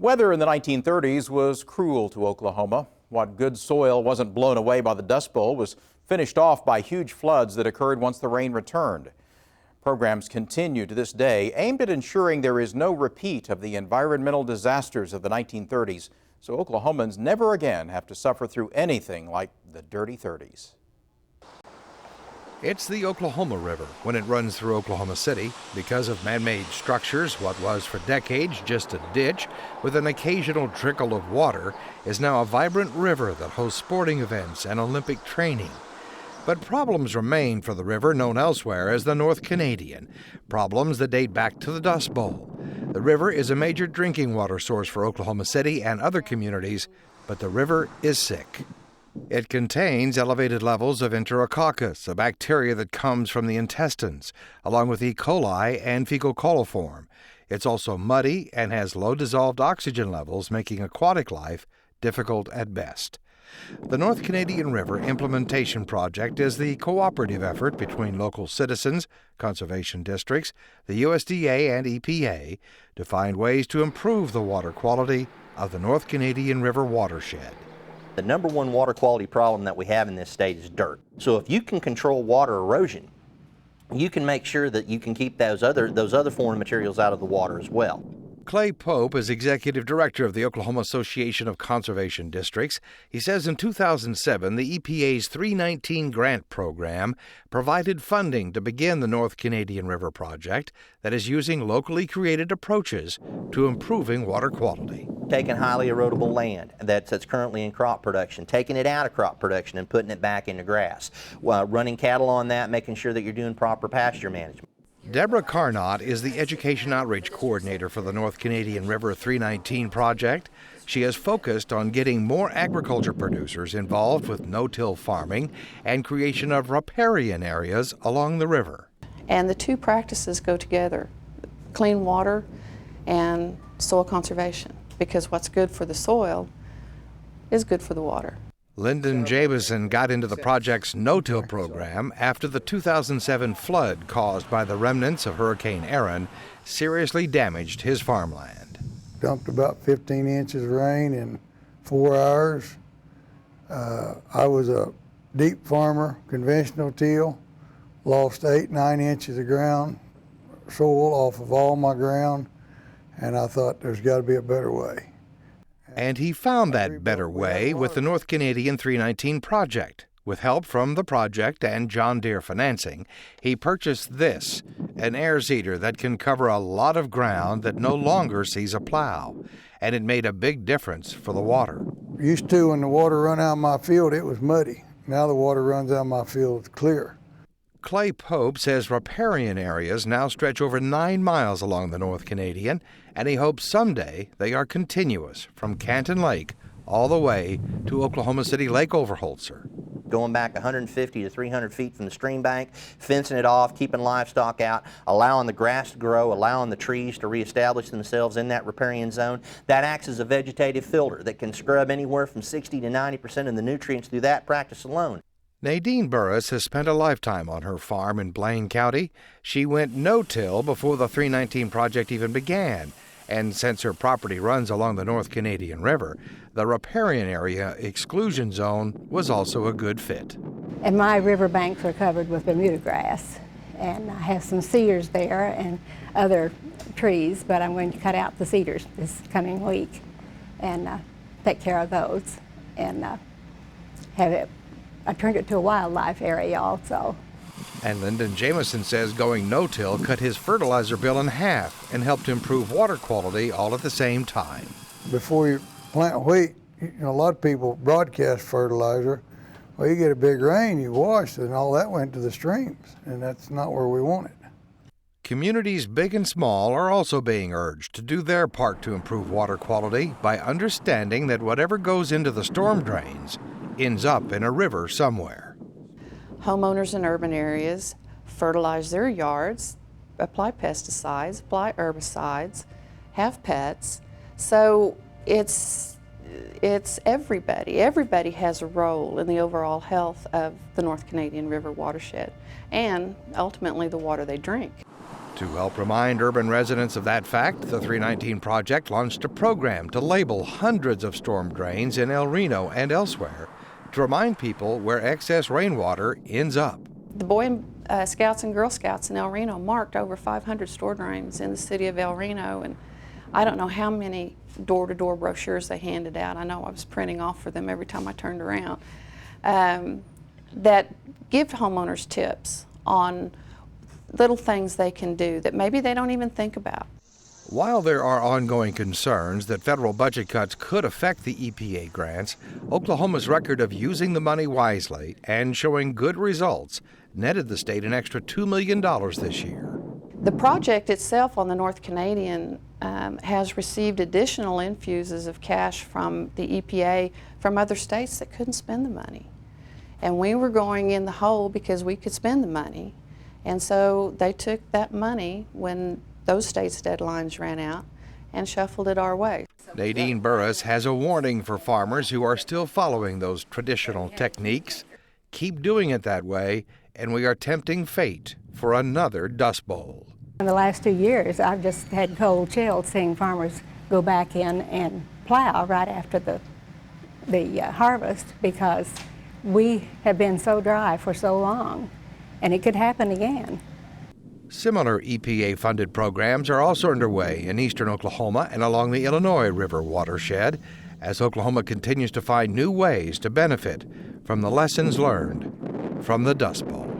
Weather in the 1930s was cruel to Oklahoma. What good soil wasn't blown away by the Dust Bowl was finished off by huge floods that occurred once the rain returned. Programs continue to this day aimed at ensuring there is no repeat of the environmental disasters of the 1930s, so Oklahomans never again have to suffer through anything like the dirty 30s. It's the Oklahoma River when it runs through Oklahoma City. Because of man-made structures, what was for decades just a ditch with an occasional trickle of water is now a vibrant river that hosts sporting events and Olympic training. But problems remain for the river known elsewhere as the North Canadian, problems that date back to the Dust Bowl. The river is a major drinking water source for Oklahoma City and other communities, but the river is sick. It contains elevated levels of Enterococcus, a bacteria that comes from the intestines, along with E. coli and fecal coliform. It's also muddy and has low dissolved oxygen levels, making aquatic life difficult at best. The North Canadian River Implementation Project is the cooperative effort between local citizens, conservation districts, the USDA, and EPA to find ways to improve the water quality of the North Canadian River watershed. The number one water quality problem that we have in this state is dirt. So if you can control water erosion, you can make sure that you can keep those other foreign materials out of the water as well. Clay Pope is executive director of the Oklahoma Association of Conservation Districts. He says in 2007, the EPA's 319 grant program provided funding to begin the North Canadian River Project that is using locally created approaches to improving water quality. Taking highly erodible land that's currently in crop production, taking it out of crop production and putting it back into grass, running cattle on that, making sure that you're doing proper pasture management. Deborah Carnott is the Education Outreach Coordinator for the North Canadian River 319 project. She has focused on getting more agriculture producers involved with no-till farming and creation of riparian areas along the river. And the two practices go together, clean water and soil conservation, because what's good for the soil is good for the water. Lyndon Jameson got into the project's no-till program after the 2007 flood caused by the remnants of Hurricane Aaron seriously damaged his farmland. Dumped about 15 inches of rain in 4 hours. I was a deep farmer, conventional till, lost 8-9 inches of ground, soil off of all my ground, and I thought there's got to be a better way. And he found that better way with the North Canadian 319 project. With help from the project and John Deere financing, he purchased this, an air seeder that can cover a lot of ground that no longer sees a plow. And it made a big difference for the water. Used to, when the water run out of my field, it was muddy. Now the water runs out of my field, it's clear. Clay Pope says riparian areas now stretch over 9 miles along the North Canadian, and he hopes someday they are continuous from Canton Lake all the way to Oklahoma City Lake Overholser. Going back 150 to 300 feet from the stream bank, fencing it off, keeping livestock out, allowing the grass to grow, allowing the trees to reestablish themselves in that riparian zone. That acts as a vegetative filter that can scrub anywhere from 60 to 90% of the nutrients through that practice alone. Nadine Burris has spent a lifetime on her farm in Blaine County. She went no-till before the 319 project even began. And since her property runs along the North Canadian River, the riparian area exclusion zone was also a good fit. And my river banks are covered with Bermuda grass. And I have some cedars there and other trees, but I'm going to cut out the cedars this coming week and take care of those and have it. I turned it to a wildlife area also. And Lyndon Jameson says going no-till cut his fertilizer bill in half and helped improve water quality all at the same time. Before you plant wheat, a lot of people broadcast fertilizer. Well, you get a big rain, you wash, and all that went to the streams, and that's not where we want it. Communities big and small are also being urged to do their part to improve water quality by understanding that whatever goes into the storm drains ends up in a river somewhere. Homeowners in urban areas fertilize their yards, apply pesticides, apply herbicides, have pets. So it's everybody. Everybody has a role in the overall health of the North Canadian River watershed and ultimately the water they drink. To help remind urban residents of that fact, the 319 Project launched a program to label hundreds of storm drains in El Reno and elsewhere to remind people where excess rainwater ends up. The Boy Scouts and Girl Scouts in El Reno marked over 500 storm drains in the city of El Reno, and I don't know how many door-to-door brochures they handed out. I know I was printing off for them every time I turned around, that give homeowners tips on little things they can do that maybe they don't even think about. While there are ongoing concerns that federal budget cuts could affect the EPA grants, Oklahoma's record of using the money wisely and showing good results netted the state an extra $2 million this year. The project itself on the North Canadian has received additional infuses of cash from the EPA from other states that couldn't spend the money. And we were going in the hole because we could spend the money. And so they took that money when those states' deadlines ran out and shuffled it our way. Nadine Burris has a warning for farmers who are still following those traditional techniques. Keep doing it that way, and we are tempting fate for another Dust Bowl. In the last 2 years, I've just had cold chills seeing farmers go back in and plow right after the harvest, because we have been so dry for so long, and it could happen again. Similar EPA-funded programs are also underway in eastern Oklahoma and along the Illinois River watershed as Oklahoma continues to find new ways to benefit from the lessons learned from the Dust Bowl.